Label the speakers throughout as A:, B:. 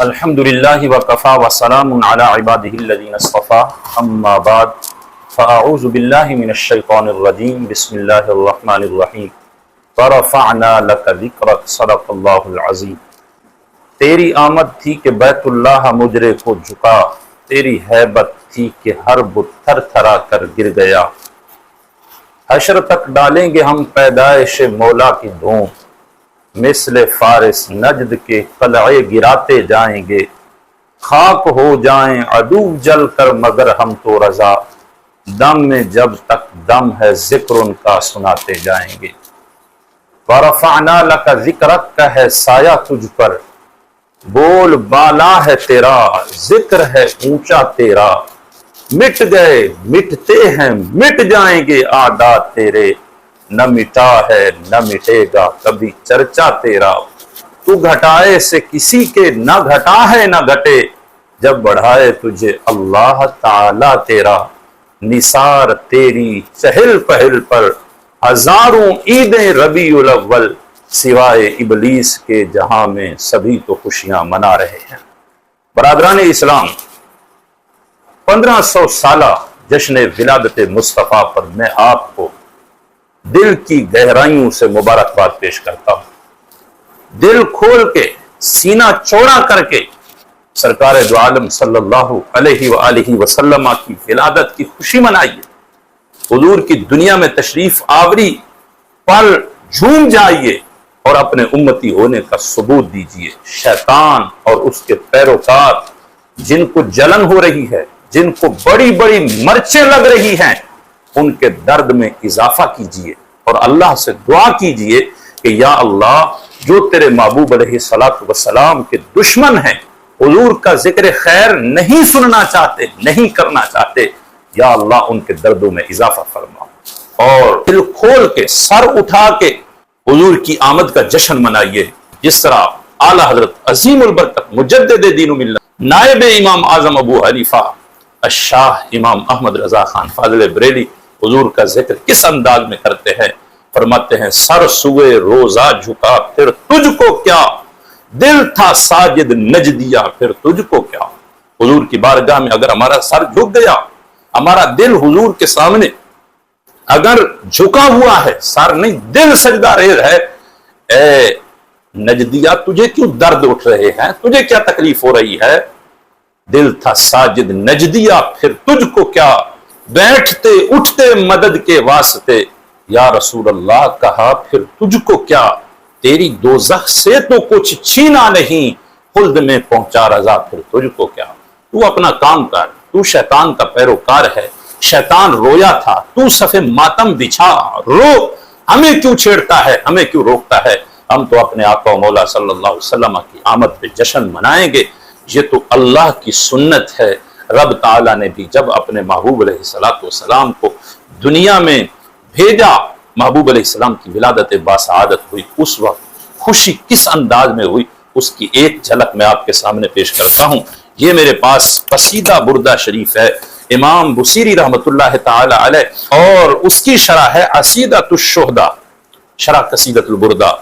A: الحمدللہ وکفا وسلام علی عبادہ الذین اصطفی اما بعد فاعوذ باللہ من الشیطان الرجیم بسم اللہ الرحمن الرحیم ورفعنا لک ذکرک صدق اللہ العظیم۔ تیری آمد تھی کہ بیت اللہ مجرے کو جھکا، تیری ہیبت تھی کہ ہر بت تھر تھرا کر گر گیا۔ حشر تک ڈالیں گے ہم پیدائش مولا کی دھوم، مثل فارس نجد کے قلعے گراتے جائیں گے، خاک ہو جائیں عدو جل کر مگر ہم تو رضا، دم میں جب تک دم ہے ذکر ان کا سناتے جائیں گے۔ ورفعنا لک ذکرک کا ہے سایہ تجھ پر، بول بالا ہے تیرا، ذکر ہے اونچا تیرا، مٹ گئے مٹتے ہیں مٹ جائیں گے اعداء تیرے، نہ مٹا ہے نہ مٹے گا کبھی چرچا تیرا، تو گھٹائے سے کسی کے نہ گھٹا ہے نہ گھٹے، جب بڑھائے تجھے اللہ تعالی تیرا، نثار تیری چہل پہل پر ہزاروں عیدیں ربیع الاول، سوائے ابلیس کے جہاں میں سبھی تو خوشیاں منا رہے ہیں۔ برادران اسلام، 1500 سالہ جشن ولادت مصطفیٰ پر میں آپ کو دل کی گہرائیوں سے مبارکباد پیش کرتا ہوں۔ دل کھول کے سینہ چوڑا کر کے سرکار دو عالم صلی اللہ علیہ وآلہ وسلم کی ولادت کی خوشی منائیے، حضور کی دنیا میں تشریف آوری پر جھوم جائیے اور اپنے امتی ہونے کا ثبوت دیجیے۔ شیطان اور اس کے پیروکار جن کو جلن ہو رہی ہے، جن کو بڑی بڑی مرچیں لگ رہی ہیں، ان کے درد میں اضافہ کیجئے اور اللہ سے دعا کیجئے کہ یا اللہ، جو تیرے محبوب علیہ السلام کے دشمن ہیں، حضور کا ذکر خیر نہیں سننا چاہتے، نہیں کرنا چاہتے، یا اللہ ان کے دردوں میں اضافہ فرما، اور دل کھول کے سر اٹھا کے حضور کی آمد کا جشن منائیے، جس طرح اعلیٰ حضرت عظیم البرکت مجدد دین و ملت نائب امام اعظم ابو حنیفہ الشاہ امام احمد رضا خان فاضل بریلی حضور کا ذکر کس انداز میں کرتے ہیں۔ فرماتے ہیں سر سوئے روزہ جھکا پھر تجھ کو کیا، دل تھا ساجد نجدیا پھر تجھ کو کیا۔ حضور کی بارگاہ میں اگر ہمارا سر جھک گیا، ہمارا دل حضور کے سامنے اگر جھکا ہوا ہے، سر نہیں دل سجدہ ریز ہے، اے نجدیا تجھے کیوں درد اٹھ رہے ہیں، تجھے کیا تکلیف ہو رہی ہے؟ دل تھا ساجد نجدیا پھر تجھ کو کیا، بیٹھتے اٹھتے مدد کے واسطے، یا رسول اللہ کہا پھر تجھ کو کیا، تیری دوزخ سے تو کچھ چھینا نہیں، خلد میں پہنچا رضا پھر تجھ کو کیا۔ تو اپنا کام کر، تو شیطان کا پیروکار ہے، شیطان رویا تھا، تو صف ماتم بچھا رو، ہمیں کیوں چھیڑتا ہے، ہمیں کیوں روکتا ہے؟ ہم تو اپنے آقا و مولا صلی اللہ علیہ وسلم کی آمد پہ جشن منائیں گے، یہ تو اللہ کی سنت ہے۔ رب تعالیٰ نے بھی جب اپنے محبوب علیہ السلام کو دنیا میں بھیجا، محبوب علیہ السلام کی ولادت باسعادت ہوئی، اس وقت خوشی کس انداز میں ہوئی، اس کی ایک جھلک میں آپ کے سامنے پیش کرتا ہوں۔ یہ میرے پاس قصیدہ بردہ شریف ہے، امام بصیری رحمت اللہ تعالی علیہ، اور اس کی شرح ہے عصیدۃ الشہداء، شرح قصیدۃ البردہ۔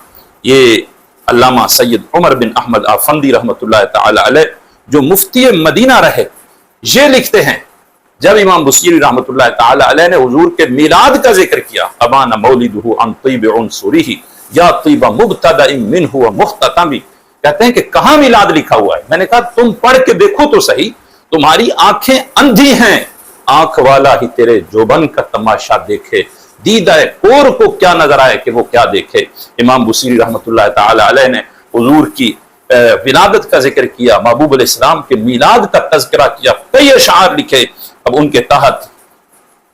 A: یہ علامہ سید عمر بن احمد آفندی رحمت اللہ تعالی علیہ جو مفتی مدینہ رہے، یہ لکھتے ہیں جب امام بصیری رحمت اللہ تعالی علیہ نے حضور کے میلاد کا ذکر کیا، ابان مولدہ عن طیب عنصرہ یا طیب مبتدأ منہ ومختتم، کہتے ہیں کہ کہاں میلاد لکھا ہوا ہے؟ میں نے کہا تم پڑھ کے دیکھو تو صحیح، تمہاری آنکھیں اندھی ہیں، آنکھ والا ہی تیرے جوبن کا تماشا دیکھے، دیدہ کور کو کیا نظر آئے کہ وہ کیا دیکھے۔ امام بصیری رحمت اللہ تعالی علیہ نے حضور کی ولادت کا ذکر کیا، محبوب علیہ السلام کے میلاد کا تذکرہ کیا، کئی اشعار لکھے۔ اب ان کے تحت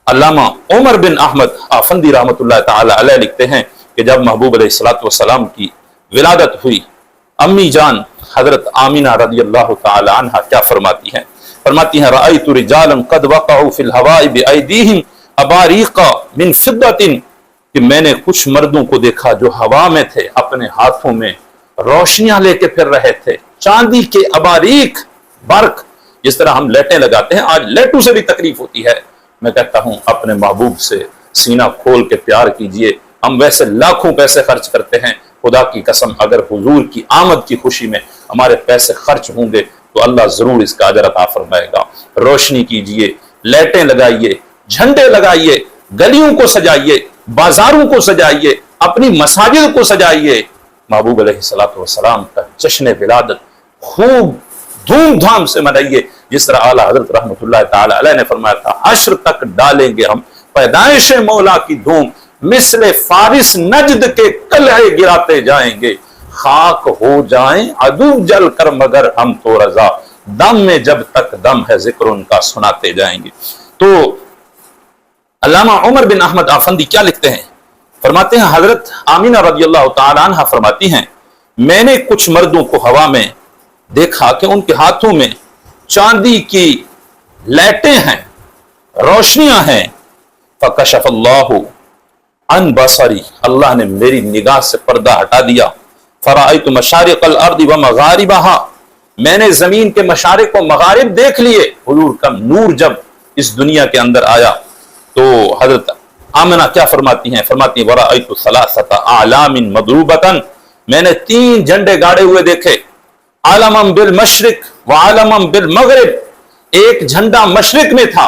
A: علامہ عمر بن احمد آفندی رحمت اللہ تعالی علیہ لکھتے ہیں کہ جب محبوب علیہ السلام کی ولادت ہوئی، امی جان حضرت آمینہ رضی اللہ تعالی عنہ کیا فرماتی ہیں رأیت رجالا قد وقعوا فی الہواء بأیدیہم اباریق من فضۃ، کہ میں نے کچھ مردوں کو دیکھا جو ہوا میں تھے، اپنے ہاتھوں میں روشنیاں لے کے پھر رہے تھے، چاندی کے اباریق، برق، جس طرح ہم لیٹیں لگاتے ہیں، آج لیٹوں سے بھی تکلیف ہوتی ہے۔ میں کہتا ہوں اپنے محبوب سے سینہ کھول کے پیار کیجئے، ہم ویسے لاکھوں پیسے خرچ کرتے ہیں، خدا کی قسم اگر حضور کی آمد کی خوشی میں ہمارے پیسے خرچ ہوں گے تو اللہ ضرور اس کا اجر عطا فرمائے گا۔ روشنی کیجئے، لائٹیں لگائیے، جھنڈے لگائیے، گلیوں کو سجائیے، بازاروں کو سجائیے، اپنی مساجد کو سجائیے۔ محبوب علیہ السلام کا جشن ولادت خوب دھوم دھام سے منائیے، جس طرح اعلیٰ حضرت رحمۃ اللہ تعالی علیہ نے فرمایا تھا حشر تک ڈالیں گے ہم پیدائش مولا کی دھوم، مثل فارس نجد کے قلعے گراتے جائیں گے، خاک ہو جائیں عدو جل کر مگر ہم تو رضا، دم میں جب تک دم ہے ذکر ان کا سناتے جائیں گے۔ تو علامہ عمر بن احمد آفندی کیا لکھتے ہیں؟ فرماتے ہیں حضرت آمینہ رضی اللہ تعالی عنہ فرماتی ہیں میں نے کچھ مردوں کو ہوا میں دیکھا کہ ان کے ہاتھوں میں چاندی کی لائٹیں ہیں، روشنیاں ہیں، فکشف اللہ عن بصری، اللہ نے میری نگاہ سے پردہ ہٹا دیا، فرأیت مشارق الارض ومغاربها، میں نے زمین کے مشارق و مغارب دیکھ لیے۔ حضور کا نور جب اس دنیا کے اندر آیا تو حضرت آمنہ کیا فرماتی ہیں؟ فرماتی ہیں ورأیت ثلاثۃ اعلام مضروبۃ، میں نے 3 جھنڈے گاڑے ہوئے دیکھے، عالما بالمشرق وعالما بالمغرب، ایک جھنڈا مشرق میں تھا،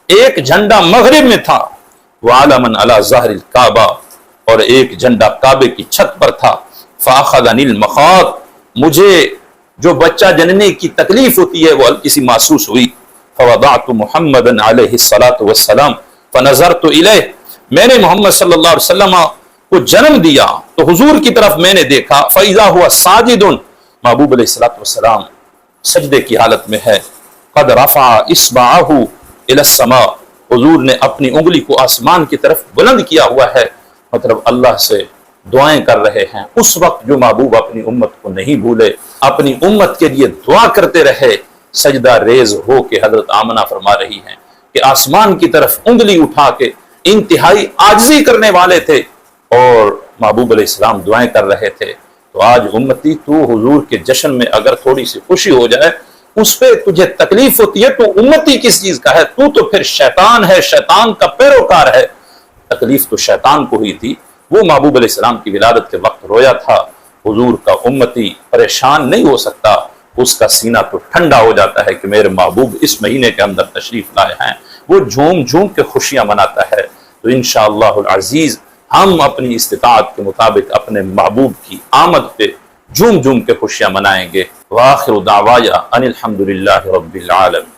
A: ایک جھنڈا مغرب میں تھا، وعالما علی ظہر الکعبہ، اور ایک جھنڈا کعبے کی چھت پر تھا، فاخذنی المخاض، مجھے جو بچہ جننے کی تکلیف ہوتی ہے وہ ہلکی سی محسوس ہوئی، فوضعت محمدا علیہ الصلاۃ والسلام فنظرت الیہ، میں نے محمد صلی اللہ علیہ وسلم کو جنم دیا تو حضور کی طرف میں نے دیکھا، فاذا هو ساجد، محبوب علیہ الصلاۃ والسلام سجدے کی حالت میں ہے، قد رفع اصبعہ الی السماء، حضور نے اپنی انگلی کو آسمان کی طرف بلند کیا ہوا ہے، مطلب اللہ سے دعائیں کر رہے ہیں۔ اس وقت جو محبوب اپنی امت کو نہیں بھولے، اپنی امت کے لیے دعا کرتے رہے، سجدہ ریز ہو کے حضرت آمنہ فرما رہی ہیں کہ آسمان کی طرف انگلی اٹھا کے انتہائی عاجزی کرنے والے تھے اور محبوب علیہ السلام دعائیں کر رہے تھے۔ تو آج امتی تو حضور کے جشن میں اگر تھوڑی سی خوشی ہو جائے اس پہ تجھے تکلیف ہوتی ہے، تو امتی کس چیز کا ہے؟ تو پھر شیطان ہے، شیطان کا پیروکار ہے۔ تکلیف تو شیطان کو ہی تھی، وہ محبوب علیہ السلام کی ولادت کے وقت رویا تھا، حضور کا امتی پریشان نہیں ہو سکتا، اس کا سینہ تو ٹھنڈا ہو جاتا ہے کہ میرے محبوب اس مہینے کے اندر تشریف لائے ہیں، وہ جھوم جھوم کے خوشیاں مناتا ہے۔ تو انشاءاللہ العزیز ہم اپنی استطاعت کے مطابق اپنے محبوب کی آمد پہ جھوم جھوم کے خوشیاں منائیں گے۔ وآخر دعوایا ان الحمدللہ رب العالمین۔